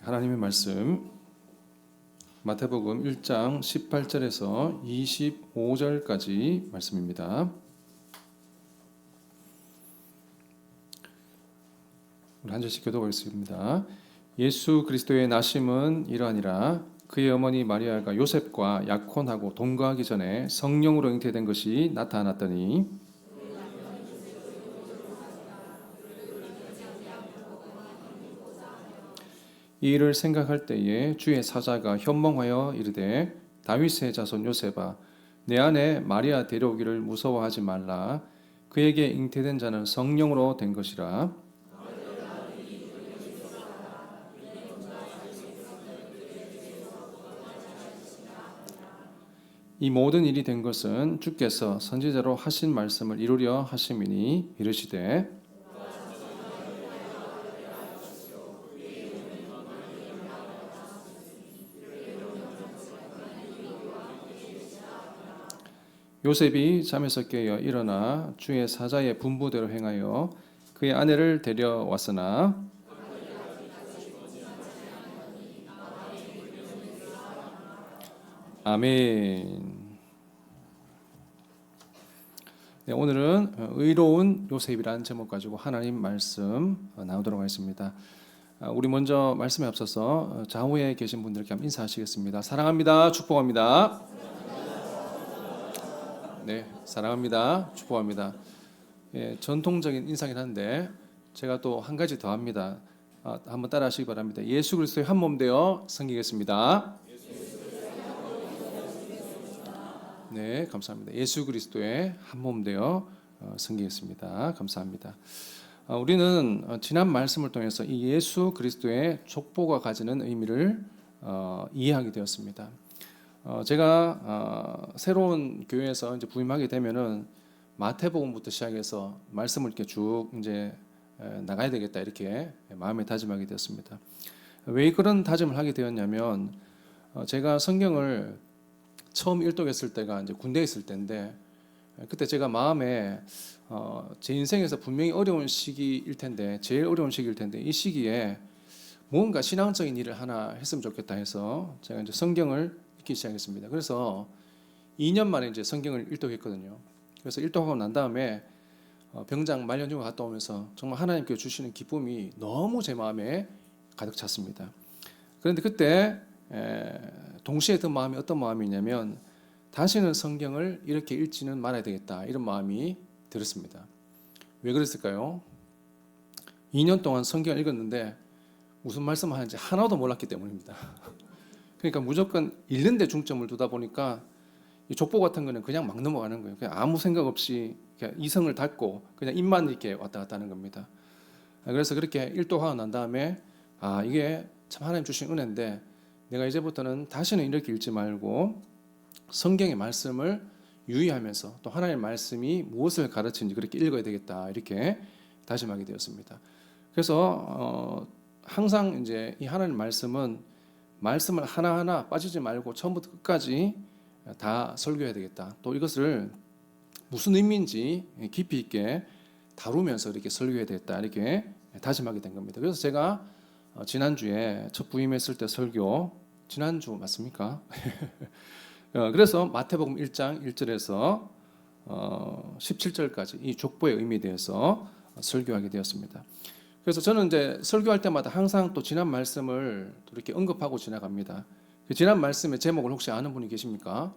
하나님의 말씀 마태복음 1장 18절에서 25절까지 말씀입니다. 우리 한 절씩 교독하겠습니다. 예수 그리스도의 나심은 이러하니라. 그의 어머니 마리아가 요셉과 약혼하고 동거하기 전에 성령으로 잉태된 것이 나타났더니 이 일을 생각할 때에 주의 사자가 현몽하여 이르되 다윗의 자손 요셉아 내 아내 마리아 데려오기를 무서워하지 말라. 그에게 잉태된 자는 성령으로 된 것이라. 이 모든 일이 된 것은 주께서 선지자로 하신 말씀을 이루려 하심이니 이르시되 요셉이 잠에서 깨어 일어나 주의 사자의 분부대로 행하여 그의 아내를 데려왔으나 아멘. 네, 오늘은 의로운 요셉이라는 제목 가지고 하나님 말씀 나오도록 하겠습니다. 우리 먼저 말씀에 앞서서 좌우에 계신 분들께 한번 인사하시겠습니다. 사랑합니다. 축복합니다. 네, 사랑합니다. 축복합니다. 예, 전통적인 인사긴 한데 제가 또 한 가지 더 합니다. 한번 따라하시기 바랍니다. 예수 그리스도의 한 몸 되어 섬기겠습니다. 네, 감사합니다. 예수 그리스도의 한 몸 되어 섬기겠습니다. 감사합니다. 우리는 지난 말씀을 통해서 이 예수 그리스도의 족보가 가지는 의미를 이해하게 되었습니다. 제가 새로운 교회에서 이제 부임하게 되면은 마태복음부터 시작해서 말씀을 이렇게 쭉 이제 나가야 되겠다 이렇게 마음에 다짐하게 되었습니다. 왜 그런 다짐을 하게 되었냐면 제가 성경을 처음 일독했을 때가 이제 군대에 있을 때인데 그때 제가 마음에 제 인생에서 분명히 어려운 시기일 텐데 제일 어려운 시기일 텐데 이 시기에 뭔가 신앙적인 일을 하나 했으면 좋겠다 해서 제가 이제 성경을 읽기 시작했습니다. 그래서 2년 만에 이제 성경을 일독했거든요. 그래서 일독하고 난 다음에 병장 말년휴가 갔다 오면서 정말 하나님께 주시는 기쁨이 너무 제 마음에 가득 찼습니다. 그런데 그때 동시에 든 마음이 어떤 마음이냐면 다시는 성경을 이렇게 읽지는 말아야 되겠다 이런 마음이 들었습니다. 왜 그랬을까요? 2년 동안 성경을 읽었는데 무슨 말씀을 하는지 하나도 몰랐기 때문입니다. 그러니까 무조건 읽는 데 중점을 두다 보니까 이 족보 같은 거는 그냥 막 넘어가는 거예요. 그냥 아무 생각 없이 그냥 이성을 닫고 그냥 입만 이렇게 왔다 갔다 하는 겁니다. 그래서 그렇게 일독하고 난 다음에 이게 참 하나님 주신 은혜인데 내가 이제부터는 다시는 이렇게 읽지 말고 성경의 말씀을 유의하면서 또 하나님의 말씀이 무엇을 가르치는지 그렇게 읽어야 되겠다 이렇게 다짐하게 되었습니다. 그래서 항상 이제 이 하나님의 말씀을 하나하나 빠지지 말고 처음부터 끝까지 다 설교해야 되겠다. 또 이것을 무슨 의미인지 깊이 있게 다루면서 이렇게 설교해야 되겠다 이렇게 다짐하게 된 겁니다. 그래서 제가 지난주에 첫 부임했을 때 설교 지난주 맞습니까? 그래서 마태복음 1장 1절에서 17절까지 이 족보의 의미에 대해서 설교하게 되었습니다. 그래서 저는 이제 설교할 때마다 항상 또 지난 말씀을 또 이렇게 언급하고 지나갑니다. 그 지난 말씀의 제목을 혹시 아는 분이 계십니까?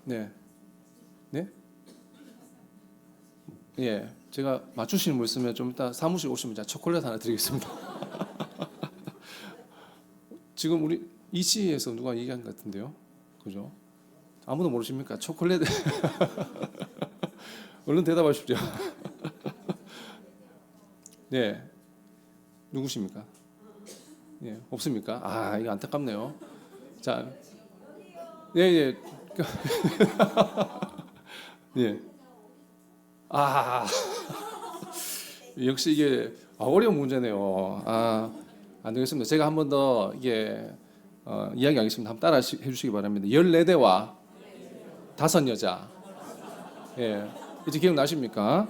네. 네? 예. 제가 맞추시는 분 있으면 좀 이따 사무실 오시면 제가 초콜릿 하나 드리겠습니다. 지금 우리 이씨에서 누가 얘기한 것 같은데요? 그죠? 아무도 모르십니까? 초콜릿. 얼른 대답하십시오. 네. 누구십니까? 예, 없습니까? 이거 안타깝네요. 자, 예. 예. 역시 이게 어려운 문제네요. 안 되겠습니다. 제가 한 번 더 이게 이야기하겠습니다. 한번 따라 해주시기 바랍니다. 14대와 5여자. 예, 이제 기억나십니까?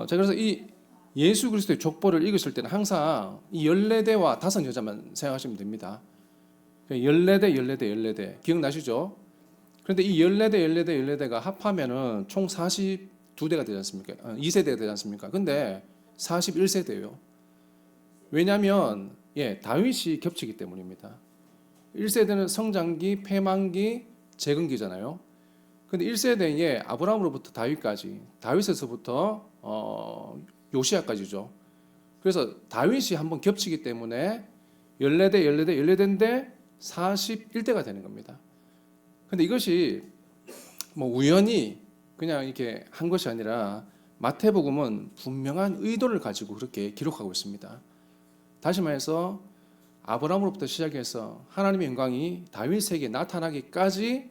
자, 그래서 이 예수 그리스도의 족보를 읽으실 때는 항상 이 14대와 5여자만 생각하시면 됩니다. 14대, 14대, 14대 기억나시죠? 그런데 이 14대, 14대, 14대가 합하면은 총 42대가 되지 않습니까? 2세대가 되지 않습니까? 근데 41세대예요. 왜냐하면 다윗이 겹치기 때문입니다. 1세대는 성장기, 패망기, 재건기잖아요. 근데 1세대에 아브라함으로부터 다윗까지, 다윗에서부터 요시야까지죠. 그래서 다윗이 한번 겹치기 때문에 14대, 14대, 14대인데 41대가 되는 겁니다. 근데 이것이 뭐 우연히 그냥 이렇게 한 것이 아니라 마태복음은 분명한 의도를 가지고 그렇게 기록하고 있습니다. 다시 말해서 아브라함으로부터 시작해서 하나님의 영광이 다윗에게 나타나기까지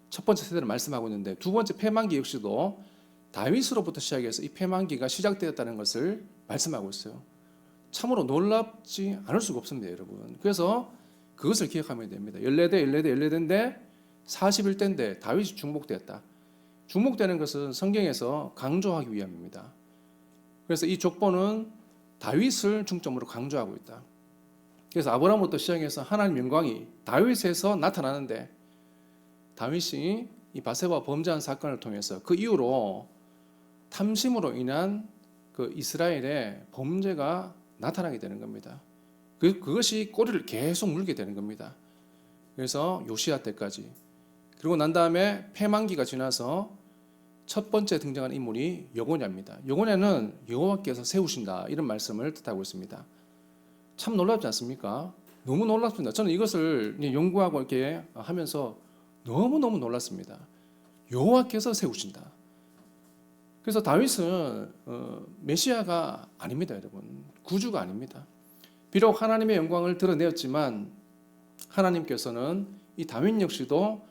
첫 번째 세대를 말씀하고 있는데, 두 번째 패망기 역시도 다윗으로부터 시작해서 이 패망기가 시작되었다는 것을 말씀하고 있어요. 참으로 놀랍지 않을 수가 없습니다, 여러분. 그래서 그것을 기억하면 됩니다. 14대, 14대, 14대인데 41대인데 다윗이 중복되었다. 중복되는 것은 성경에서 강조하기 위함입니다. 그래서 이 족보는 다윗을 중점으로 강조하고 있다. 그래서 아브라함부터 시작해서 하나님 영광이 다윗에서 나타나는데, 다윗이 이 바세바 범죄한 사건을 통해서 그 이후로 탐심으로 인한 그 이스라엘의 범죄가 나타나게 되는 겁니다. 그것이 꼬리를 계속 물게 되는 겁니다. 그래서 요시야 때까지, 그리고 난 다음에 패망기가 지나서 첫 번째 등장한 인물이 여고냐입니다. 여고냐는 여호와께서 세우신다, 이런 말씀을 뜻하고 있습니다. 참 놀랍지 않습니까? 너무 놀랍습니다. 저는 이것을 연구하고 이렇게 하면서 너무너무 놀랐습니다. 여호와께서 세우신다. 그래서 다윗은 메시아가 아닙니다, 여러분. 구주가 아닙니다. 비록 하나님의 영광을 드러내었지만 하나님께서는 이 다윗 역시도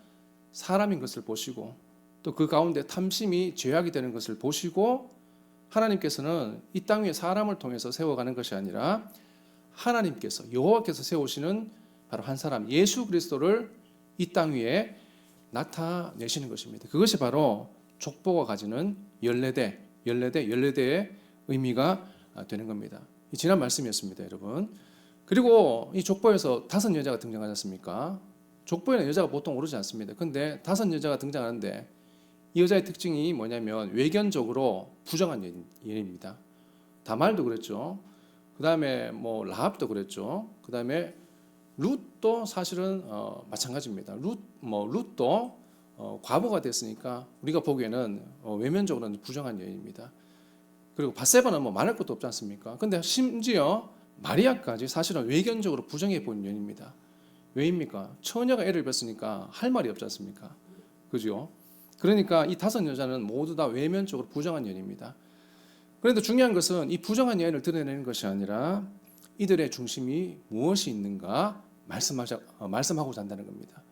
사람인 것을 보시고, 또 그 가운데 탐심이 죄악이 되는 것을 보시고, 하나님께서는 이 땅 위에 사람을 통해서 세워가는 것이 아니라 하나님께서, 여호와께서 세우시는 바로 한 사람, 예수 그리스도를 이 땅 위에 나타내시는 것입니다. 그것이 바로 족보가 가지는 14대, 14대, 14대의 의미가 되는 겁니다. 지난 말씀이었습니다, 여러분. 그리고 이 족보에서 5여자가 등장하지 않습니까? 족보에는 여자가 보통 오르지 않습니다. 근데 5여자가 등장하는데, 이 여자의 특징이 뭐냐면 외견적으로 부정한 여인입니다. 다말도 그랬죠. 그 다음에 뭐 라합도 그랬죠. 그 다음에 룻도 사실은 마찬가지입니다. 룻도 과부가 됐으니까 우리가 보기에는 외면적으로는 부정한 여인입니다. 그리고 밧세바는 뭐 말할 것도 없지 않습니까? 근데 심지어 마리아까지 사실은 외견적으로 부정해 보이는 여인입니다. 왜입니까? 처녀가 애를 뱄으니까 할 말이 없지 않습니까? 그죠? 그러니까 이 5여자는 모두 다 외면적으로 부정한 여인입니다. 그런데 중요한 것은 이 부정한 여인을 드러내는 것이 아니라 이들의 중심이 무엇이 있는가 말씀하고자 한다는 겁니다.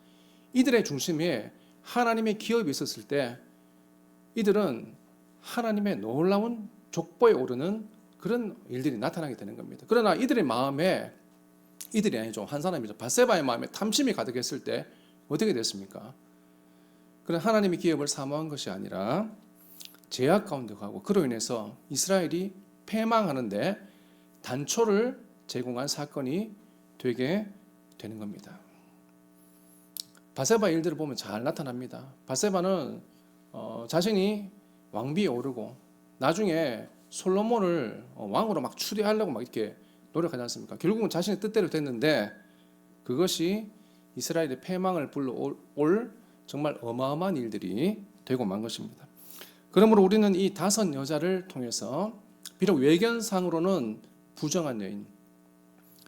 이들의 중심에 하나님의 기업이 있었을 때 이들은 하나님의 놀라운 족보에 오르는 그런 일들이 나타나게 되는 겁니다. 그러나 이들의 마음에, 이들이 아니죠, 한 사람이죠, 밧세바의 마음에 탐심이 가득했을 때 어떻게 됐습니까? 그런 하나님의 기업을 사모한 것이 아니라 죄악 가운데 가고, 그로 인해서 이스라엘이 패망하는데 단초를 제공한 사건이 되게 되는 겁니다. 밧세바 일들을 보면 잘 나타납니다. 밧세바는 자신이 왕비에 오르고 나중에 솔로몬을 왕으로 막 추대하려고 막 이렇게 노력하지 않습니까? 결국은 자신의 뜻대로 됐는데 그것이 이스라엘의 패망을 불러올 정말 어마어마한 일들이 되고 만 것입니다. 그러므로 우리는 이 5여자를 통해서 비록 외견상으로는 부정한 여인,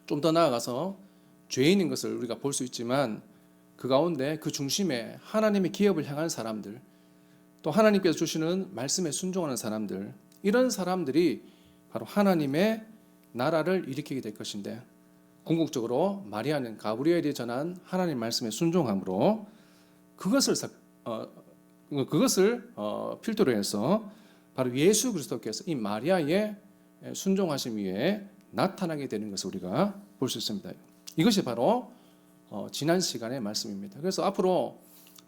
좀 더 나아가서 죄인인 것을 우리가 볼 수 있지만 그 가운데 그 중심에 하나님의 기업을 향한 사람들, 또 하나님께서 주시는 말씀에 순종하는 사람들, 이런 사람들이 바로 하나님의 나라를 일으키게 될 것인데, 궁극적으로 마리아는 가브리엘이 전한 하나님 말씀에 순종함으로 그것을 필두로 해서 바로 예수 그리스도께서 이 마리아의 순종하심 위에 나타나게 되는 것을 우리가 볼 수 있습니다. 이것이 바로 지난 시간의 말씀입니다. 그래서 앞으로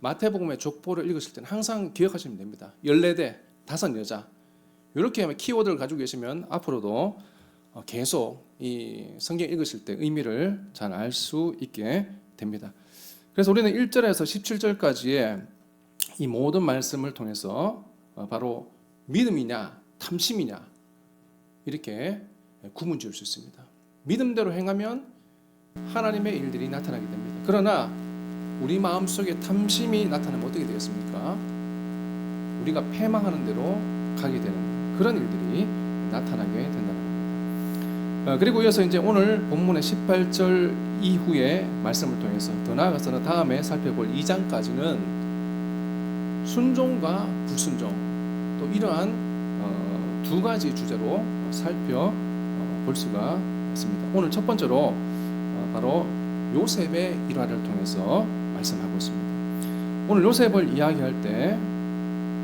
마태복음의 족보를 읽으실 때는 항상 기억하시면 됩니다. 14대, 5여자. 이렇게 키워드를 가지고 계시면 앞으로도 계속 이 성경 읽으실 때 의미를 잘 알 수 있게 됩니다. 그래서 우리는 1절에서 17절까지의 이 모든 말씀을 통해서 바로 믿음이냐 탐심이냐 이렇게 구분 지을 수 있습니다. 믿음대로 행하면 하나님의 일들이 나타나게 됩니다. 그러나 우리 마음속에 탐심이 나타나면 어떻게 되겠습니까? 우리가 패망하는 대로 가게 되는 그런 일들이 나타나게 된다는 겁니다. 그리고 이어서 이제 오늘 본문의 18절 이후의 말씀을 통해서 더 나아가서는 다음에 살펴볼 2장까지는 순종과 불순종 또 이러한 두 가지 주제로 살펴볼 수가 있습니다. 오늘 첫 번째로 바로 요셉의 일화를 통해서 말씀하고 있습니다. 오늘 요셉을 이야기할 때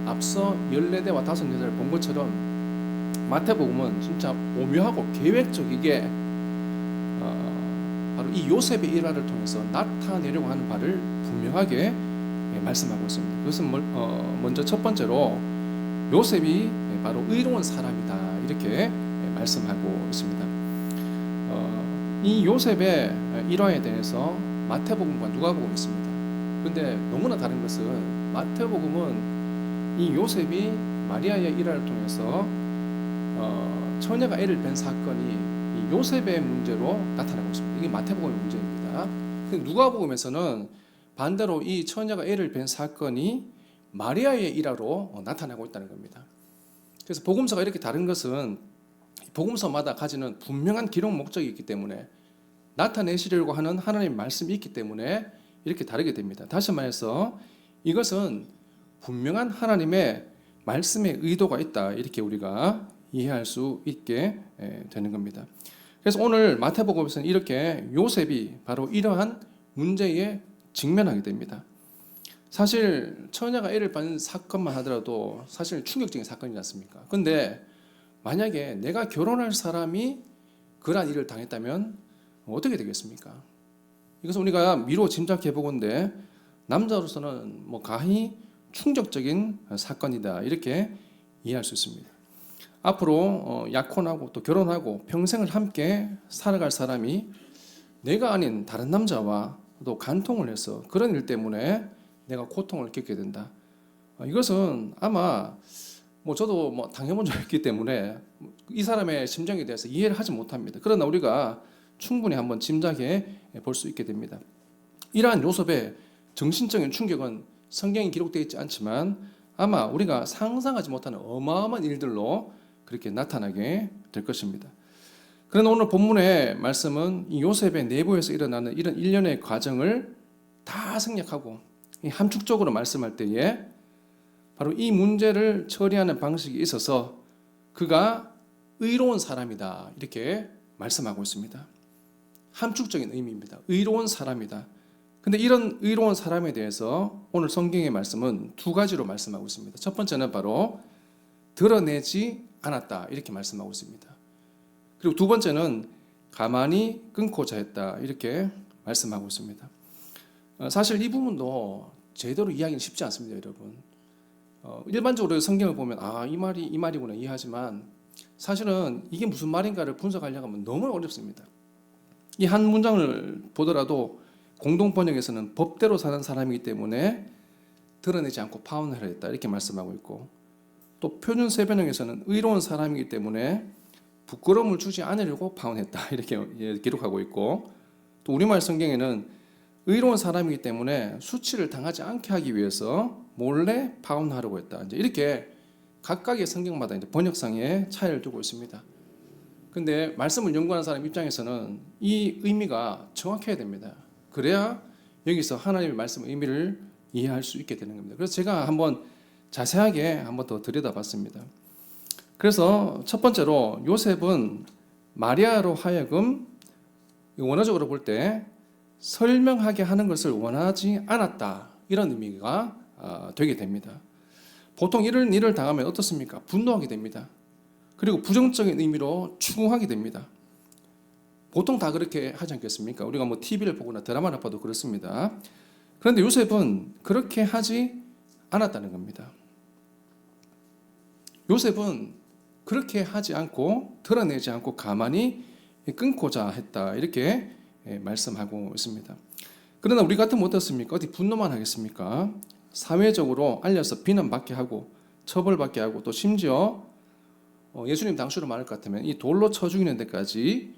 앞서 14대와 5여자를 본 것처럼 마태복음은 진짜 오묘하고 계획적이게 바로 이 요셉의 일화를 통해서 나타내려고 하는 바를 분명하게 말씀하고 있습니다. 그것은 먼저 첫 번째로 요셉이 바로 의로운 사람이다 이렇게 말씀하고 있습니다. 이 요셉의 일화에 대해서 마태복음과 누가복음이 있습니다. 그런데 너무나 다른 것은 마태복음은 이 요셉이 마리아의 일화를 통해서 처녀가 애를 뵌 사건이 이 요셉의 문제로 나타나고 있습니다. 이게 마태복음의 문제입니다. 누가복음에서는 반대로 이 처녀가 애를 뵌 사건이 마리아의 일화로 나타나고 있다는 겁니다. 그래서 복음서가 이렇게 다른 것은 복음서마다 가지는 분명한 기록 목적이 있기 때문에 나타내시려고 하는 하나님의 말씀이 있기 때문에 이렇게 다르게 됩니다. 다시 말해서 이것은 분명한 하나님의 말씀의 의도가 있다 이렇게 우리가 이해할 수 있게 되는 겁니다. 그래서 오늘 마태복음에서는 이렇게 요셉이 바로 이러한 문제에 직면하게 됩니다. 사실 처녀가 애를 받는 사건만 하더라도 사실 충격적인 사건이지 않습니까? 그런데 만약에 내가 결혼할 사람이 그러한 일을 당했다면 어떻게 되겠습니까? 이것은 우리가 미루어 짐작해 보건대 남자로서는 가히 충격적인 사건이다 이렇게 이해할 수 있습니다. 앞으로 약혼하고 또 결혼하고 평생을 함께 살아갈 사람이 내가 아닌 다른 남자와 또 간통을 해서 그런 일 때문에 내가 고통을 겪게 된다. 이것은 아마 저도 당해본 적이 있기 때문에 이 사람의 심정에 대해서 이해를 하지 못합니다. 그러나 우리가 충분히 한번 짐작해 볼 수 있게 됩니다. 이러한 요셉의 정신적인 충격은 성경에 기록되어 있지 않지만 아마 우리가 상상하지 못하는 어마어마한 일들로 그렇게 나타나게 될 것입니다. 그러나 오늘 본문의 말씀은 이 요셉의 내부에서 일어나는 이런 일련의 과정을 다 생략하고 함축적으로 말씀할 때에 바로 이 문제를 처리하는 방식이 있어서 그가 의로운 사람이다 이렇게 말씀하고 있습니다. 함축적인 의미입니다. 의로운 사람이다. 근데 이런 의로운 사람에 대해서 오늘 성경의 말씀은 두 가지로 말씀하고 있습니다. 첫 번째는 바로 드러내지 않았다 이렇게 말씀하고 있습니다. 그리고 두 번째는 가만히 끊고자 했다 이렇게 말씀하고 있습니다. 사실 이 부분도 제대로 이해하기는 쉽지 않습니다, 여러분. 일반적으로 성경을 보면 이 말이 이 말이구나 이해하지만 사실은 이게 무슨 말인가를 분석하려고 하면 너무 어렵습니다. 이 한 문장을 보더라도 공동 번역에서는 법대로 사는 사람이기 때문에 드러내지 않고 파혼을 했다 이렇게 말씀하고 있고 또 표준 세변형에서는 의로운 사람이기 때문에 부끄러움을 주지 않으려고 파혼했다 이렇게 기록하고 있고 또 우리말 성경에는 의로운 사람이기 때문에 수치를 당하지 않게 하기 위해서 몰래 파혼하려고 했다. 이제 이렇게 각각의 성경마다 이제 번역상의 차이를 두고 있습니다. 근데 말씀을 연구하는 사람 입장에서는 이 의미가 정확해야 됩니다. 그래야 여기서 하나님의 말씀의 의미를 이해할 수 있게 되는 겁니다. 그래서 제가 한번 자세하게 한번 더 들여다봤습니다. 그래서 첫 번째로 요셉은 마리아로 하여금 원어적으로 볼 때 설명하게 하는 것을 원하지 않았다 이런 의미가 되게 됩니다. 보통 이런 일을 당하면 어떻습니까? 분노하게 됩니다. 그리고 부정적인 의미로 추궁하게 됩니다. 보통 다 그렇게 하지 않겠습니까? 우리가 TV를 보거나 드라마를 봐도 그렇습니다. 그런데 요셉은 그렇게 하지 않았다는 겁니다. 요셉은 그렇게 하지 않고 드러내지 않고 가만히 끊고자 했다 이렇게 말씀하고 있습니다. 그러나 우리 같으면 어떻습니까? 어디 분노만 하겠습니까? 사회적으로 알려서 비난받게 하고 처벌받게 하고 또 심지어 예수님 당시로 말할 것 같으면 이 돌로 쳐 죽이는 데까지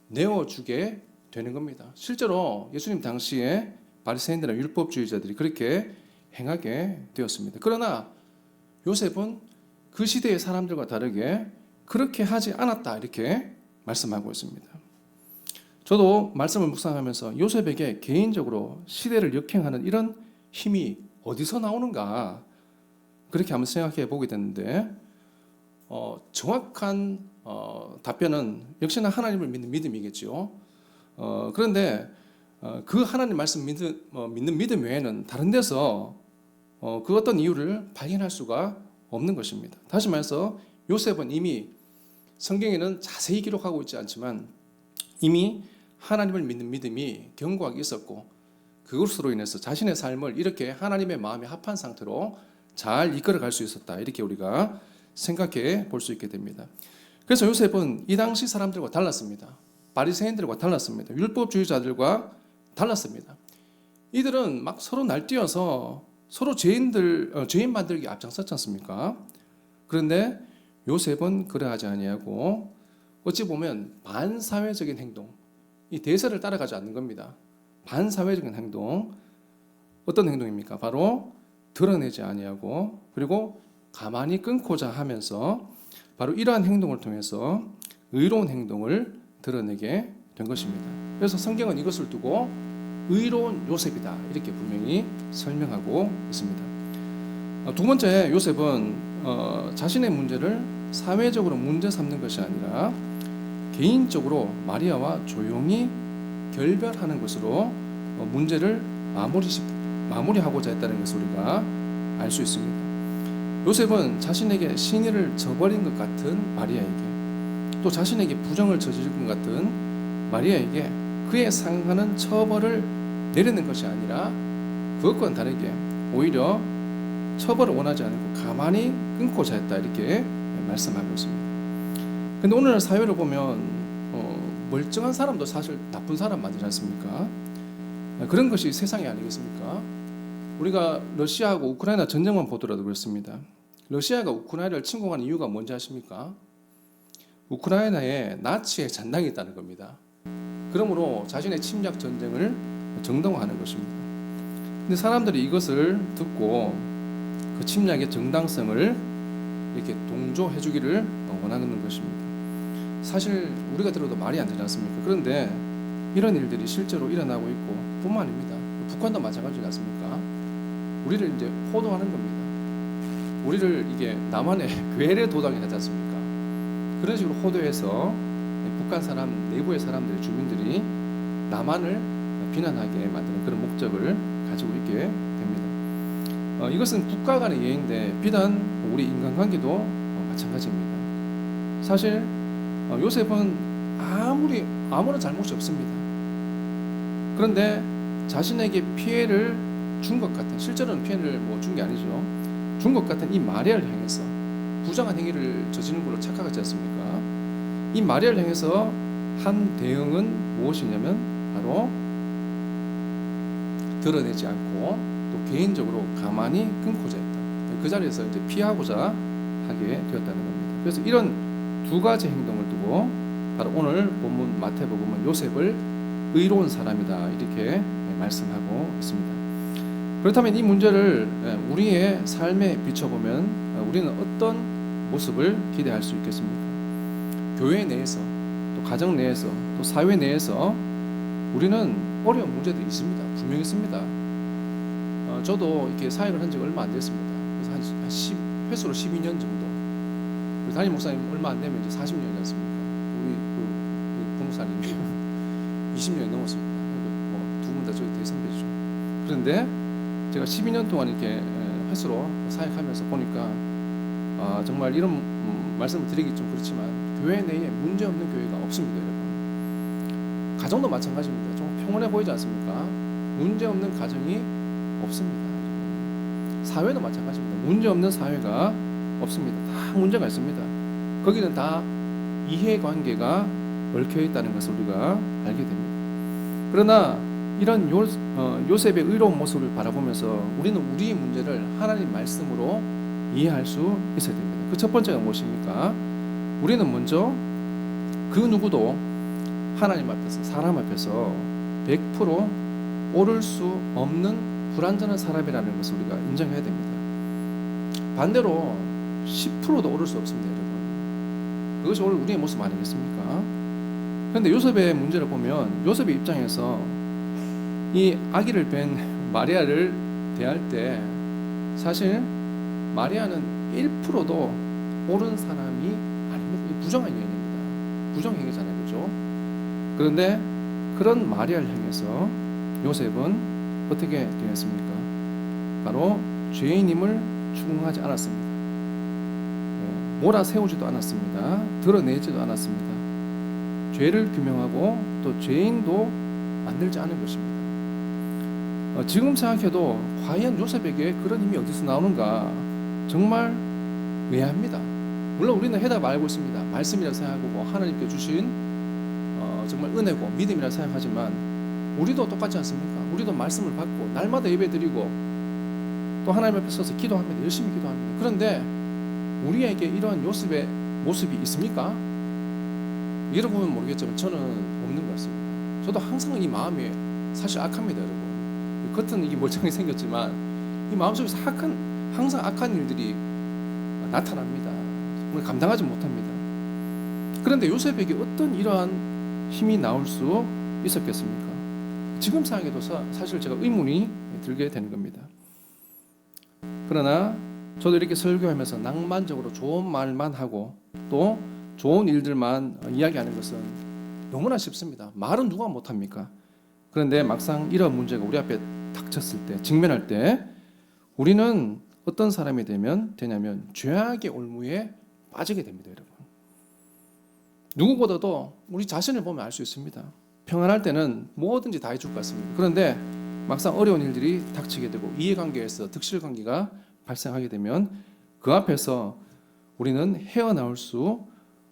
내어주게 되는 겁니다. 실제로 예수님 당시에 바리새인들과 율법주의자들이 그렇게 행하게 되었습니다. 그러나 요셉은 그 시대의 사람들과 다르게 그렇게 하지 않았다 이렇게 말씀하고 있습니다. 저도 말씀을 묵상하면서 요셉에게 개인적으로 시대를 역행하는 이런 힘이 어디서 나오는가 그렇게 한번 생각해 보게 됐는데 정확한 답변은 역시나 하나님을 믿는 믿음이겠죠. 그런데 그 하나님 말씀 믿는 믿음 외에는 다른 데서 그 어떤 이유를 발견할 수가 없는 것입니다. 다시 말해서 요셉은 이미 성경에는 자세히 기록하고 있지 않지만 이미 하나님을 믿는 믿음이 견고하게 있었고 그것으로 인해서 자신의 삶을 이렇게 하나님의 마음에 합한 상태로 잘 이끌어갈 수 있었다 이렇게 우리가 생각해 볼 수 있게 됩니다. 그래서 요셉은 이 당시 사람들과 달랐습니다. 바리새인들과 달랐습니다. 율법주의자들과 달랐습니다. 이들은 막 서로 날뛰어서 서로 죄인 만들기 앞장섰지 않습니까? 그런데 요셉은 그러하지 아니하고 어찌 보면 반사회적인 행동, 이 대세를 따라가지 않는 겁니다. 반사회적인 행동, 어떤 행동입니까? 바로 드러내지 아니하고 그리고 가만히 끊고자 하면서 바로 이러한 행동을 통해서 의로운 행동을 드러내게 된 것입니다. 그래서 성경은 이것을 두고 의로운 요셉이다 이렇게 분명히 설명하고 있습니다. 두 번째, 요셉은 자신의 문제를 사회적으로 문제 삼는 것이 아니라 개인적으로 마리아와 조용히 결별하는 것으로 문제를 마무리하고자 했다는 것을 우리가 알 수 있습니다. 요셉은 자신에게 신의를 저버린 것 같은 마리아에게 또 자신에게 부정을 저지른 것 같은 마리아에게 그에 상응하는 처벌을 내리는 것이 아니라 그것과는 다르게 오히려 처벌을 원하지 않고 가만히 끊고자 했다 이렇게 말씀하고 있습니다. 근데 오늘날 사회를 보면 멀쩡한 사람도 사실 나쁜 사람 만들지 않습니까? 그런 것이 세상이 아니겠습니까? 우리가 러시아하고 우크라이나 전쟁만 보더라도 그렇습니다. 러시아가 우크라이나를 침공한 이유가 뭔지 아십니까? 우크라이나에 나치의 잔당이 있다는 겁니다. 그러므로 자신의 침략 전쟁을 정당화하는 것입니다. 근데 사람들이 이것을 듣고 그 침략의 정당성을 이렇게 동조해 주기를 원하는 것입니다. 사실 우리가 들어도 말이 안 되지 않습니까? 그런데 이런 일들이 실제로 일어나고 있고 뿐만 아닙니다. 북한도 마찬가지지 않습니까? 우리를 이제 호도하는 겁니다. 우리를 이게 남한의 괴뢰 도당이 하지 않습니까? 그런 식으로 호도해서 북한 사람 내부의 사람들이 주민들이 남한을 비난하게 만드는 그런 목적을 가지고 있게 됩니다. 이것은 국가 간의 예인데 비단 우리 인간관계도 마찬가지입니다. 사실 요셉은 아무런 잘못이 없습니다. 그런데 자신에게 피해를 준 것 같은, 실제로는 피해를 준 게 아니죠. 준 것 같은 이 마리아를 향해서 부정한 행위를 저지른 걸로 착각하지 않습니까? 이 마리아를 향해서 한 대응은 무엇이냐면 바로 드러내지 않고 또 개인적으로 가만히 끊고자 했다. 그 자리에서 이제 피하고자 하게 되었다는 겁니다. 그래서 이런 두 가지 행동을 두고 바로 오늘 본문 마태복음은 요셉을 의로운 사람이다 이렇게 말씀하고 있습니다. 그렇다면 이 문제를 우리의 삶에 비춰보면 우리는 어떤 모습을 기대할 수 있겠습니까? 교회 내에서 또 가정 내에서 또 사회 내에서 우리는 어려운 문제들이 있습니다. 분명히 있습니다. 저도 이렇게 사역을 한 지가 얼마 안 됐습니다. 그래서 한 10회수로 12년 정도. 담임 목사님 얼마 안 되면 이제 40년이 않습니까? 우리 그 부목사님이 20년이 넘었습니다. 두 분 다 저희 대선배죠. 그런데 제가 12년 동안 이렇게 횟수로 사역하면서 보니까 정말 이런 말씀을 드리기 좀 그렇지만 교회 내에 문제 없는 교회가 없습니다, 여러분. 가정도 마찬가지입니다. 좀 평온해 보이지 않습니까? 문제 없는 가정이 없습니다. 사회도 마찬가지입니다. 문제 없는 사회가 없습니다. 다 문제가 있습니다. 거기는 다 이해관계가 얽혀 있다는 것을 우리가 알게 됩니다. 그러나 이런 요셉의 의로운 모습을 바라보면서 우리는 우리의 문제를 하나님 말씀으로 이해할 수 있어야 됩니다. 그 첫 번째가 무엇입니까? 우리는 먼저 그 누구도 하나님 앞에서, 사람 앞에서 100% 오를 수 없는 불완전한 사람이라는 것을 우리가 인정해야 됩니다. 반대로 10%도 오를 수 없습니다, 여러분. 그것이 오늘 우리의 모습 아니겠습니까? 그런데 요셉의 문제를 보면 요셉의 입장에서 이 아기를 뵌 마리아를 대할 때 사실 마리아는 1%도 옳은 사람이 아닙니다. 부정한 여인입니다. 부정행위잖아요, 그렇죠? 그런데 그런 마리아를 향해서 요셉은 어떻게 되었습니까? 바로 죄인임을 추궁하지 않았습니다. 몰아세우지도 않았습니다. 드러내지도 않았습니다. 죄를 규명하고 또 죄인도 만들지 않은 것입니다. 지금 생각해도 과연 요셉에게 그런 힘이 어디서 나오는가 정말 의아합니다. 물론 우리는 해답 알고 있습니다. 말씀이라 생각하고 하나님께 주신 정말 은혜고 믿음이라 생각하지만 우리도 똑같지 않습니까? 우리도 말씀을 받고 날마다 예배드리고 또 하나님 앞에 서서 기도합니다. 열심히 기도합니다. 그런데 우리에게 이런 요셉의 모습이 있습니까? 여러분은 모르겠지만 저는 없는 것 같습니다. 저도 항상 이 마음이 사실 악합니다, 여러분. 겉은 이게 멀쩡하게 생겼지만 이 마음속에서 항상 악한 일들이 나타납니다. 정말 감당하지 못합니다. 그런데 요셉에게 어떤 이러한 힘이 나올 수 있었겠습니까? 지금 상황에도 사실 제가 의문이 들게 되는 겁니다. 그러나 저도 이렇게 설교하면서 낭만적으로 좋은 말만 하고 또 좋은 일들만 이야기하는 것은 너무나 쉽습니다. 말은 누가 못합니까? 그런데 막상 이런 문제가 우리 앞에 닥쳤을 때, 직면할 때 우리는 어떤 사람이 되냐면 죄악의 올무에 빠지게 됩니다, 여러분. 누구보다도 우리 자신을 보면 알 수 있습니다. 평안할 때는 뭐든지 다 해줄 것 같습니다. 그런데 막상 어려운 일들이 닥치게 되고 이해관계에서 득실관계가 발생하게 되면 그 앞에서 우리는 헤어나올 수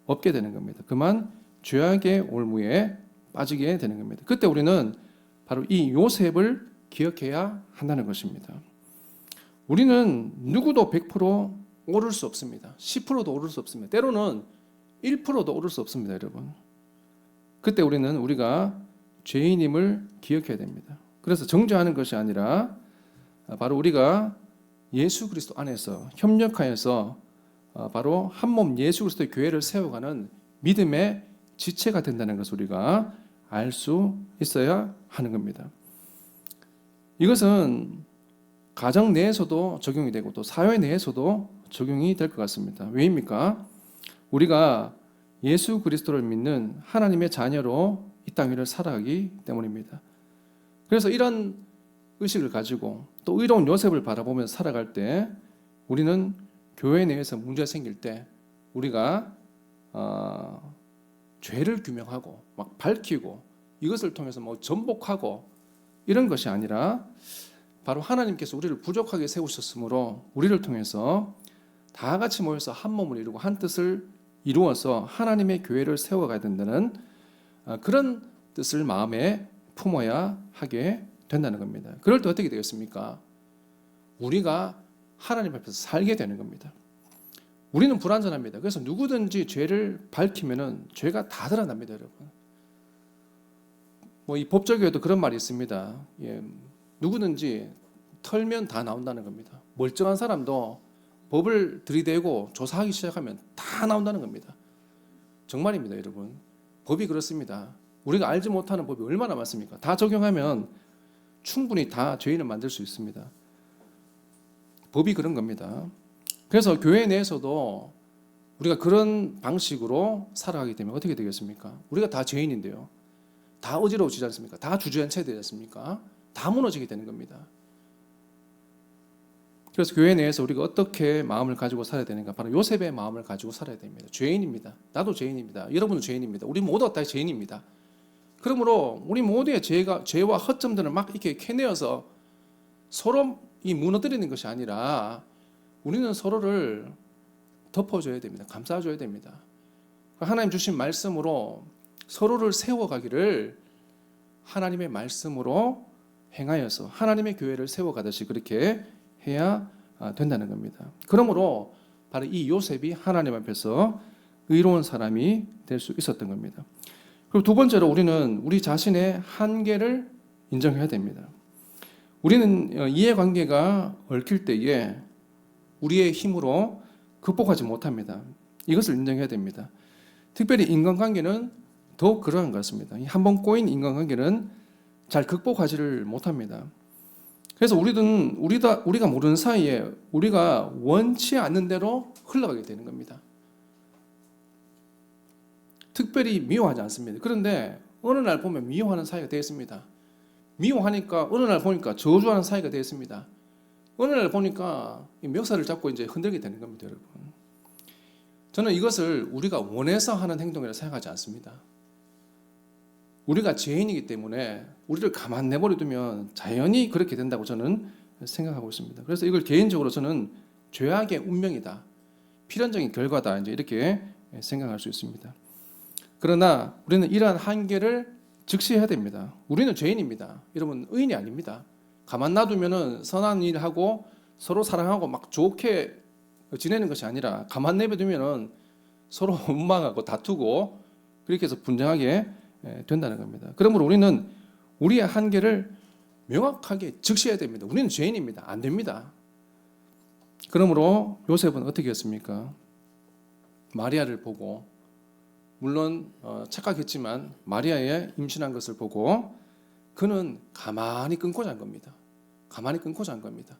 없게 되는 겁니다. 그만 죄악의 올무에 빠지게 되는 겁니다. 그때 우리는 바로 이 요셉을 기억해야 한다는 것입니다. 우리는 누구도 100% 오를 수 없습니다. 10%도 오를 수 없습니다. 때로는 1%도 오를 수 없습니다, 여러분. 그때 우리가 죄인임을 기억해야 됩니다. 그래서 정죄하는 것이 아니라 바로 우리가 예수 그리스도 안에서 협력하여서 바로 한 몸 예수 그리스도의 교회를 세워가는 믿음의 지체가 된다는 것을 우리가 알 수 있어야 하는 겁니다. 이것은 가정 내에서도 적용이 되고 또 사회 내에서도 적용이 될 것 같습니다. 왜입니까? 우리가 예수 그리스도를 믿는 하나님의 자녀로 이 땅 위를 살아가기 때문입니다. 그래서 이런 의식을 가지고 또 의로운 요셉을 바라보면서 살아갈 때 우리는 교회 내에서 문제가 생길 때 우리가 죄를 규명하고 막 밝히고 이것을 통해서 뭐 전복하고 이런 것이 아니라 바로 하나님께서 우리를 부족하게 세우셨으므로 우리를 통해서 다 같이 모여서 한 몸을 이루고 한 뜻을 이루어서 하나님의 교회를 세워가야 된다는 그런 뜻을 마음에 품어야 하게 된다는 겁니다. 그럴 때 어떻게 되겠습니까? 우리가 하나님 앞에서 살게 되는 겁니다. 우리는 불완전합니다. 그래서 누구든지 죄를 밝히면은 죄가 다 드러납니다, 여러분. 뭐 이 법조계에도 그런 말이 있습니다. 누구든지 털면 다 나온다는 겁니다. 멀쩡한 사람도 법을 들이대고 조사하기 시작하면 다 나온다는 겁니다. 정말입니다, 여러분. 법이 그렇습니다. 우리가 알지 못하는 법이 얼마나 많습니까? 다 적용하면 충분히 다 죄인을 만들 수 있습니다. 법이 그런 겁니다. 그래서 교회 내에서도 우리가 그런 방식으로 살아가게 되면 어떻게 되겠습니까? 우리가 다 죄인인데요. 다 어지러워지지 않습니까? 다 주저앉혀야 되지 않습니까? 다 무너지게 되는 겁니다. 그래서 교회 내에서 우리가 어떻게 마음을 가지고 살아야 되는가? 바로 요셉의 마음을 가지고 살아야 됩니다. 죄인입니다. 나도 죄인입니다. 여러분도 죄인입니다. 우리 모두가 다 죄인입니다. 그러므로 우리 모두의 죄와 허점들을 막 이렇게 캐내어서 서로 이 무너뜨리는 것이 아니라 우리는 서로를 덮어줘야 됩니다. 감싸줘야 됩니다. 하나님 주신 말씀으로 서로를 세워가기를 하나님의 말씀으로 행하여서 하나님의 교회를 세워가듯이 그렇게 해야 된다는 겁니다. 그러므로 바로 이 요셉이 하나님 앞에서 의로운 사람이 될 수 있었던 겁니다. 그리고 두 번째로 우리는 우리 자신의 한계를 인정해야 됩니다. 우리는 이해관계가 얽힐 때에 우리의 힘으로 극복하지 못합니다. 이것을 인정해야 됩니다. 특별히 인간관계는 더욱 그러한 것 같습니다. 한번 꼬인 인간관계는 잘 극복하지를 못합니다. 그래서 우리가 모르는 사이에 우리가 원치 않는 대로 흘러가게 되는 겁니다. 특별히 미워하지 않습니다. 그런데 어느 날 보면 미워하는 사이가 되었습니다. 미워하니까 어느 날 보니까 저주하는 사이가 되었습니다. 어느 날 보니까 멱살을 잡고 이제 흔들게 되는 겁니다, 여러분. 저는 이것을 우리가 원해서 하는 행동이라 생각하지 않습니다. 우리가 죄인이기 때문에 우리를 가만 내버려두면 자연히 그렇게 된다고 저는 생각하고 있습니다. 그래서 이걸 개인적으로 저는 죄악의 운명이다, 필연적인 결과다, 이제 이렇게 생각할 수 있습니다. 그러나 우리는 이러한 한계를 직시해야 됩니다. 우리는 죄인입니다. 여러분, 의인이 아닙니다. 가만 놔두면은 선한 일 하고 서로 사랑하고 막 좋게 지내는 것이 아니라 가만 내버려두면은 서로 원망하고 다투고 그렇게 해서 분쟁하게 된다는 겁니다. 그러므로 우리는 우리의 한계를 명확하게 직시해야 됩니다. 우리는 죄인입니다. 안 됩니다. 그러므로 요셉은 어떻게 했습니까? 마리아를 보고, 물론 착각했지만 마리아의 임신한 것을 보고 그는 가만히 끊고 잔 겁니다. 가만히 끊고 잔 겁니다.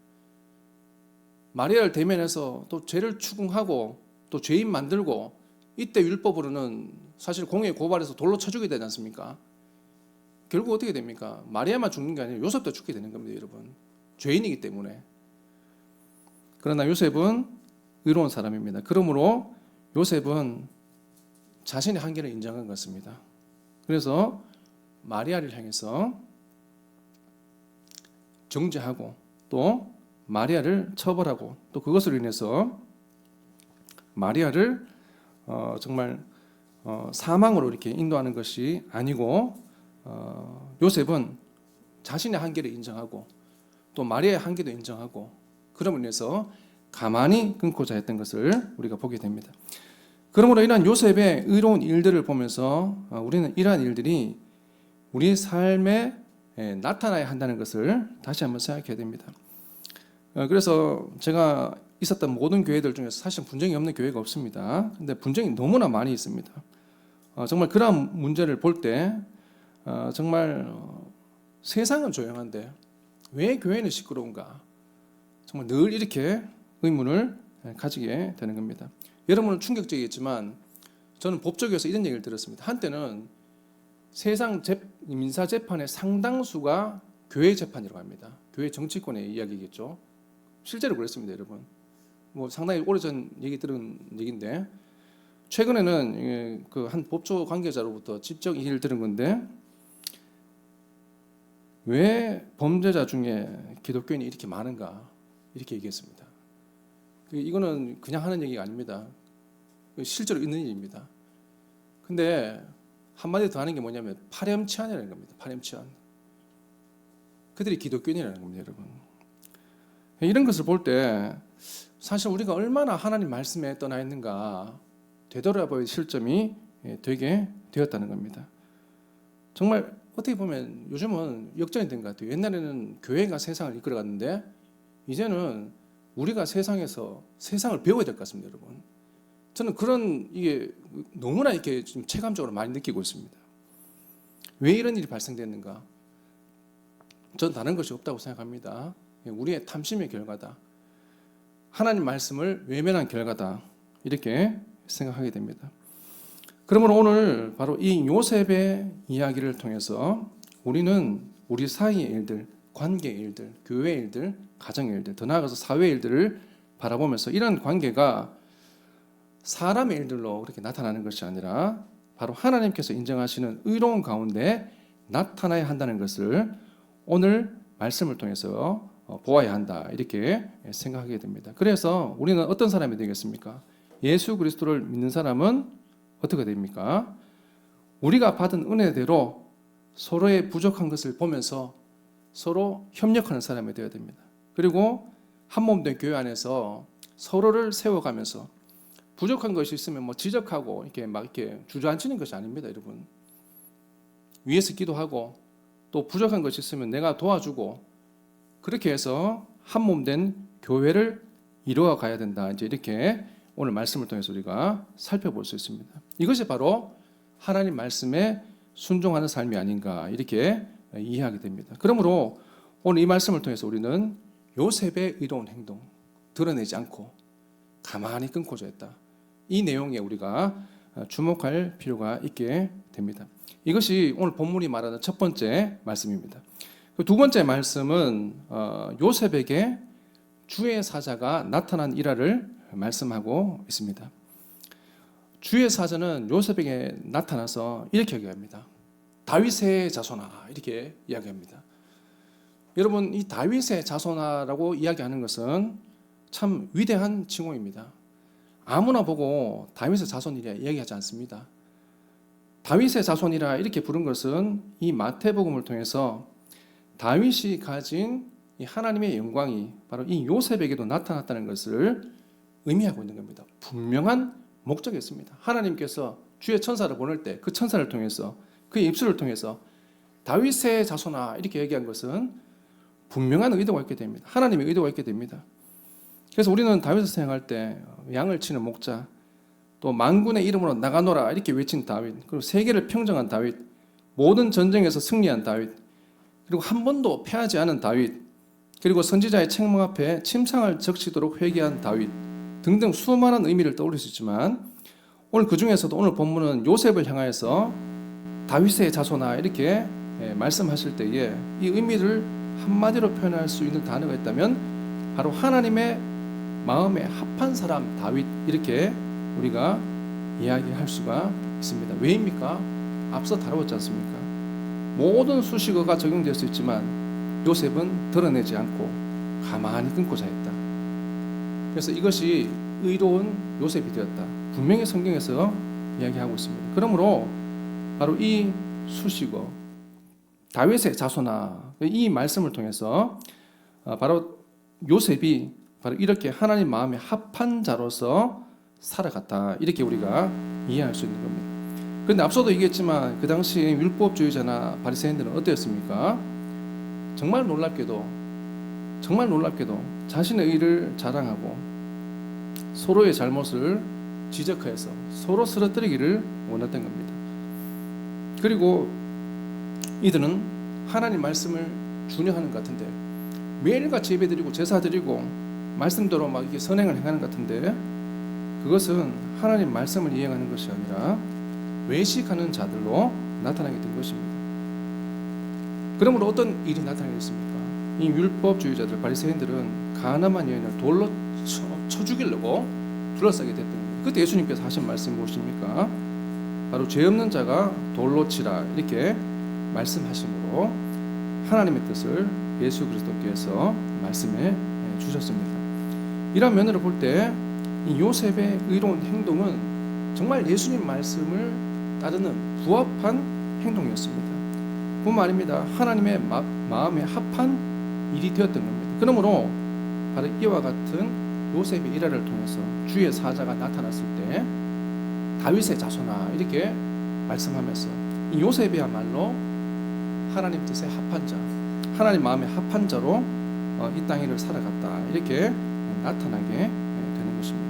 마리아를 대면해서 또 죄를 추궁하고 또 죄인 만들고, 이때 율법으로는 사실 공에 고발해서 돌로 쳐 죽게 되지 않습니까? 결국 어떻게 됩니까? 마리아만 죽는 게 아니라 요셉도 죽게 되는 겁니다, 여러분. 죄인이기 때문에. 그러나 요셉은 의로운 사람입니다. 그러므로 요셉은 자신의 한계를 인정한 것입니다. 그래서 마리아를 향해서 정죄하고 또 마리아를 처벌하고 또 그것으로 인해서 마리아를 정말 사망으로 이렇게 인도하는 것이 아니고, 요셉은 자신의 한계를 인정하고 또 마리아의 한계도 인정하고 그럼으로 인해서 가만히 끊고자 했던 것을 우리가 보게 됩니다. 그러므로 이러한 요셉의 의로운 일들을 보면서 우리는 이러한 일들이 우리의 삶에 나타나야 한다는 것을 다시 한번 생각해야 됩니다. 그래서 제가 있었던 모든 교회들 중에서 사실 분쟁이 없는 교회가 없습니다. 근데 분쟁이 너무나 많이 있습니다. 정말 그러한 문제를 볼 때 정말 세상은 조용한데 왜 교회는 시끄러운가? 정말 늘 이렇게 의문을 가지게 되는 겁니다. 여러분은 충격적이겠지만 저는 법조계에서 이런 얘기를 들었습니다. 한때는 세상 민사 재판의 상당수가 교회 재판이라고 합니다. 교회 정치권의 이야기겠죠. 실제로 그랬습니다, 여러분. 뭐 상당히 오래전 얘기 들은 얘기인데, 최근에는 그 한 법조 관계자로부터 직접 얘기를 들은 건데, 왜 범죄자 중에 기독교인이 이렇게 많은가 이렇게 얘기했습니다. 이거는 그냥 하는 얘기가 아닙니다. 실제로 있는 일입니다. 근데 한마디 더 하는 게 뭐냐면 파렴치한이라는 겁니다. 파렴치한. 그들이 기독교인이라는 겁니다, 여러분. 이런 것을 볼 때 사실 우리가 얼마나 하나님 말씀에 떠나 있는가 되돌아볼 실점이 되게 되었다는 겁니다. 정말 어떻게 보면 요즘은 역전이 된 것 같아요. 옛날에는 교회가 세상을 이끌어갔는데 이제는 우리가 세상에서 세상을 배워야 될 것 같습니다, 여러분. 저는 그런 이게 너무나 이렇게 좀 체감적으로 많이 느끼고 있습니다. 왜 이런 일이 발생됐는가? 전 다른 것이 없다고 생각합니다. 우리의 탐심의 결과다. 하나님 말씀을 외면한 결과다. 이렇게 생각하게 됩니다. 그러므로 오늘 바로 이 요셉의 이야기를 통해서 우리는 우리 사이의 일들, 관계의 일들, 교회의 일들, 가정의 일들, 더 나아가서 사회의 일들을 바라보면서 이런 관계가 사람의 일들로 그렇게 나타나는 것이 아니라 바로 하나님께서 인정하시는 의로운 가운데 나타나야 한다는 것을 오늘 말씀을 통해서 보아야 한다, 이렇게 생각하게 됩니다. 그래서 우리는 어떤 사람이 되겠습니까? 예수 그리스도를 믿는 사람은 어떻게 됩니까? 우리가 받은 은혜대로 서로의 부족한 것을 보면서 서로 협력하는 사람이 되어야 됩니다. 그리고 한몸된 교회 안에서 서로를 세워가면서 부족한 것이 있으면 뭐 지적하고 이렇게 주저앉히는 것이 아닙니다, 여러분. 위에서 기도하고 또 부족한 것이 있으면 내가 도와주고 그렇게 해서 한몸된 교회를 이루어 가야 된다. 이제 이렇게 오늘 말씀을 통해서 우리가 살펴볼 수 있습니다. 이것이 바로 하나님 말씀에 순종하는 삶이 아닌가 이렇게 이해하게 됩니다. 그러므로 오늘 이 말씀을 통해서 우리는 요셉의 의로운 행동 드러내지 않고 가만히 끊고자 했다. 이 내용에 우리가 주목할 필요가 있게 됩니다. 이것이 오늘 본문이 말하는 첫 번째 말씀입니다. 두 번째 말씀은 요셉에게 주의 사자가 나타난 일화를 말씀하고 있습니다. 주의 사자는 요셉에게 나타나서 이렇게 이야기합니다. 다윗의 자손아 이렇게 이야기합니다. 여러분 이 다윗의 자손아라고 이야기하는 것은 참 위대한 칭호입니다. 아무나 보고 다윗의 자손이라 이야기하지 않습니다. 다윗의 자손이라 이렇게 부른 것은 이 마태복음을 통해서 다윗이 가진 이 하나님의 영광이 바로 이 요셉에게도 나타났다는 것을 의미하고 있는 겁니다. 분명한 목적이 있습니다. 하나님께서 주의 천사를 보낼 때 그 천사를 통해서 그의 입술을 통해서 다윗의 자손아 이렇게 얘기한 것은 분명한 의도가 있게 됩니다. 하나님의 의도가 있게 됩니다. 그래서 우리는 다윗을 생각할 때 양을 치는 목자, 또 만군의 이름으로 나가노라 이렇게 외친 다윗, 그리고 세계를 평정한 다윗, 모든 전쟁에서 승리한 다윗, 그리고 한 번도 패하지 않은 다윗, 그리고 선지자의 책망 앞에 침상을 적시도록 회개한 다윗 등등 수많은 의미를 떠올릴 수 있지만 오늘 그 중에서도 오늘 본문은 요셉을 향하여서 다윗의 자손아 이렇게 말씀하실 때에 이 의미를 한마디로 표현할 수 있는 단어가 있다면 바로 하나님의 마음에 합한 사람 다윗 이렇게 우리가 이야기할 수가 있습니다. 왜입니까? 앞서 다루었지 않습니까? 모든 수식어가 적용될 수 있지만 요셉은 드러내지 않고 가만히 끊고자 했다. 그래서 이것이 의로운 요셉이 되었다. 분명히 성경에서 이야기하고 있습니다. 그러므로 바로 이 수식어 다윗의 자손아 이 말씀을 통해서 바로 요셉이 바로 이렇게 하나님 마음에 합한 자로서 살아갔다. 이렇게 우리가 이해할 수 있는 겁니다. 그런데 앞서도 얘기했지만 그 당시 율법주의자나 바리새인들은 어땠습니까? 정말 놀랍게도 자신의 의를 자랑하고 서로의 잘못을 지적해서 서로 쓰러뜨리기를 원했던 겁니다. 그리고 이들은 하나님 말씀을 준행하는 것 같은데 매일같이 예배드리고 제사드리고 말씀대로 막 이렇게 선행을 행하는 것 같은데 그것은 하나님 말씀을 이행하는 것이 아니라 외식하는 자들로 나타나게 된 것입니다. 그러므로 어떤 일이 나타나게 됐습니까? 이 율법주의자들 바리새인들은 가늠한 여인을 돌로 쳐 죽이려고 둘러싸게 됐던 겁니다. 그때 예수님께서 하신 말씀이 무엇입니까? 바로 죄 없는 자가 돌로 치라 이렇게 말씀하심으로 하나님의 뜻을 예수 그리스도께서 말씀해 주셨습니다. 이런 면으로 볼 때 이 요셉의 의로운 행동은 정말 예수님 말씀을 따르는 부합한 행동이었습니다. 뿐만 아닙니다. 하나님의 마음에 합한 일이 되었던 겁니다. 그러므로 바로 이와 같은 요셉의 일화를 통해서 주의 사자가 나타났을 때 다윗의 자손아 이렇게 말씀하면서 이 요셉이야말로 하나님 뜻에 합한 자, 하나님 마음에 합한 자로 이 땅 위를 살아갔다 이렇게 나타나게 되는 것입니다.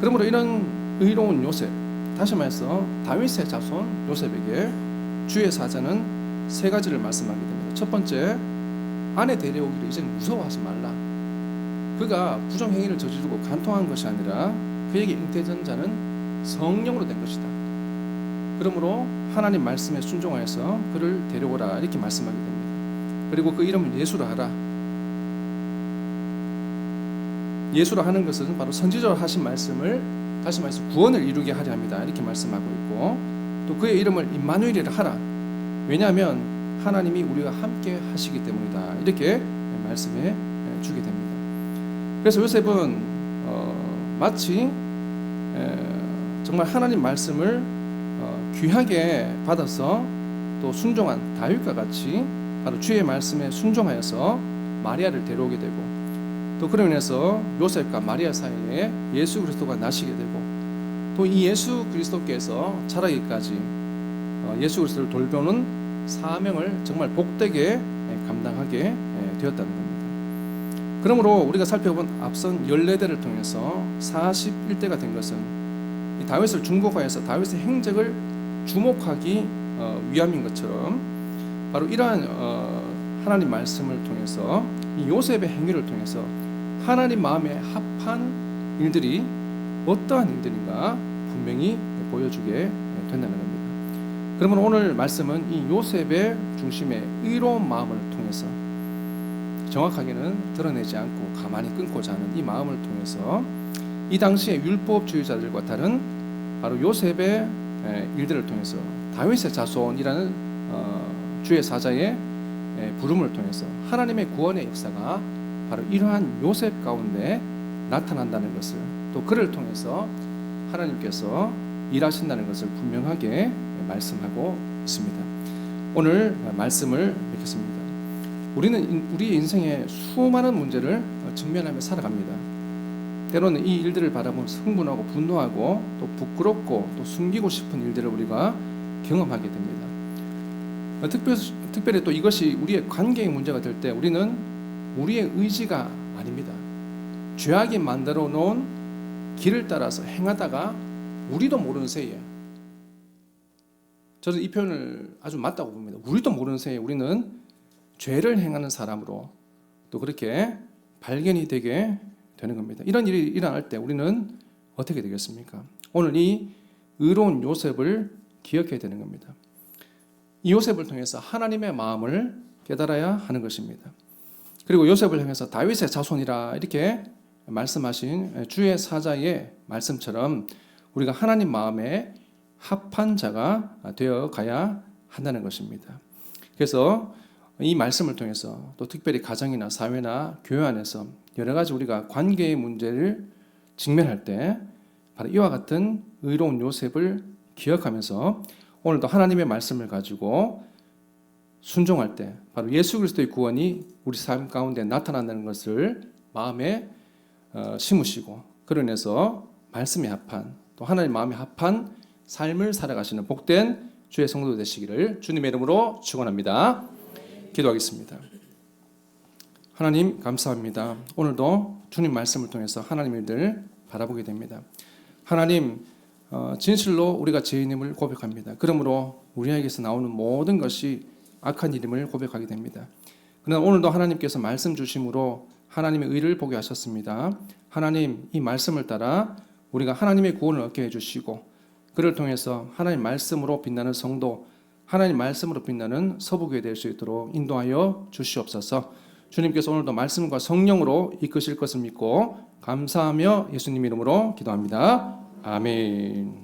그러므로 이런 의로운 요셉, 다시 말해서 다윗의 자손 요셉에게 주의 사자는 세 가지를 말씀하게 됩니다. 첫 번째, 아내 데려오기를 이제는 무서워하지 말라. 그가 부정행위를 저지르고 간통한 것이 아니라 그에게 잉태된 자는 성령으로 된 것이다. 그러므로 하나님 말씀에 순종하여서 그를 데려오라 이렇게 말씀하게 됩니다. 그리고 그 이름을 예수라 하라. 예수라 하는 것은 바로 선지자로 하신 말씀을 다시 말해서 구원을 이루게 하려 합니다. 이렇게 말씀하고 있고 또 그의 이름을 임마누엘이라 하라. 왜냐하면 하나님이 우리와 함께 하시기 때문이다. 이렇게 말씀해 주게 됩니다. 그래서 요셉은 마치 정말 하나님 말씀을 귀하게 받아서 또 순종한 다윗과 같이 바로 주의 말씀에 순종하여서 마리아를 데려오게 되고, 또 그로 인해서 요셉과 마리아 사이에 예수 그리스도가 나시게 되고, 또 이 예수 그리스도께서 자라기까지 예수 그리스도를 돌보는 사명을 정말 복되게 감당하게 되었다는 겁니다. 그러므로 우리가 살펴본 앞선 14대를 통해서 41대가 된 것은 이 다윗을 중보하여서 다윗의 행적을 주목하기 위함인 것처럼, 바로 이러한 하나님 말씀을 통해서 이 요셉의 행위를 통해서 하나님 마음에 합한 일들이 어떠한 일들인가 분명히 보여주게 된다는 겁니다. 그러면 오늘 말씀은 이 요셉의 중심의 의로운 마음을 통해서, 정확하게는 드러내지 않고 가만히 끊고자 하는 이 마음을 통해서 이 당시의 율법주의자들과 다른 바로 요셉의 일들을 통해서 다윗의 자손이라는 주의 사자의 부름을 통해서 하나님의 구원의 역사가 바로 이러한 요셉 가운데 나타난다는 것을, 또 그를 통해서 하나님께서 일하신다는 것을 분명하게 말씀하고 있습니다. 오늘 말씀을 맺겠습니다. 우리는 우리의 인생에 수많은 문제를 직면하며 살아갑니다. 때로는 이 일들을 바라보면서 흥분하고 분노하고 또 부끄럽고 또 숨기고 싶은 일들을 우리가 경험하게 됩니다. 특별히 또 이것이 우리의 관계의 문제가 될 때 우리는 우리의 의지가 아닙니다. 죄악이 만들어 놓은 길을 따라서 행하다가 우리도 모르는 새에, 저는 이 표현을 아주 맞다고 봅니다. 우리도 모르는 새에 우리는 죄를 행하는 사람으로 또 그렇게 발견이 되게 되는 겁니다. 이런 일이 일어날 때 우리는 어떻게 되겠습니까? 오늘 이 의로운 요셉을 기억해야 되는 겁니다. 이 요셉을 통해서 하나님의 마음을 깨달아야 하는 것입니다. 그리고 요셉을 향해서 다윗의 자손이라 이렇게 말씀하신 주의 사자의 말씀처럼 우리가 하나님 마음에 합한 자가 되어 가야 한다는 것입니다. 그래서 이 말씀을 통해서 또 특별히 가정이나 사회나 교회 안에서 여러 가지 우리가 관계의 문제를 직면할 때 바로 이와 같은 의로운 요셉을 기억하면서 오늘도 하나님의 말씀을 가지고 순종할 때 바로 예수 그리스도의 구원이 우리 삶 가운데 나타난다는 것을 마음에 심으시고, 그로 인해서 말씀에 합한 또 하나님 마음에 합한 삶을 살아가시는 복된 주의 성도 되시기를 주님의 이름으로 축원합니다. 기도하겠습니다. 하나님 감사합니다. 오늘도 주님 말씀을 통해서 하나님의 일을 바라보게 됩니다. 하나님, 진실로 우리가 죄인임을 고백합니다. 그러므로 우리에게서 나오는 모든 것이 악한 일임을 고백하게 됩니다. 그러나 오늘도 하나님께서 말씀 주심으로 하나님의 의를 보게 하셨습니다. 하나님, 이 말씀을 따라 우리가 하나님의 구원을 얻게 해주시고, 그를 통해서 하나님 말씀으로 빛나는 성도, 하나님 말씀으로 빛나는 서부교회 될 수 있도록 인도하여 주시옵소서. 주님께서 오늘도 말씀과 성령으로 이끄실 것을 믿고 감사하며 예수님 이름으로 기도합니다. 아멘.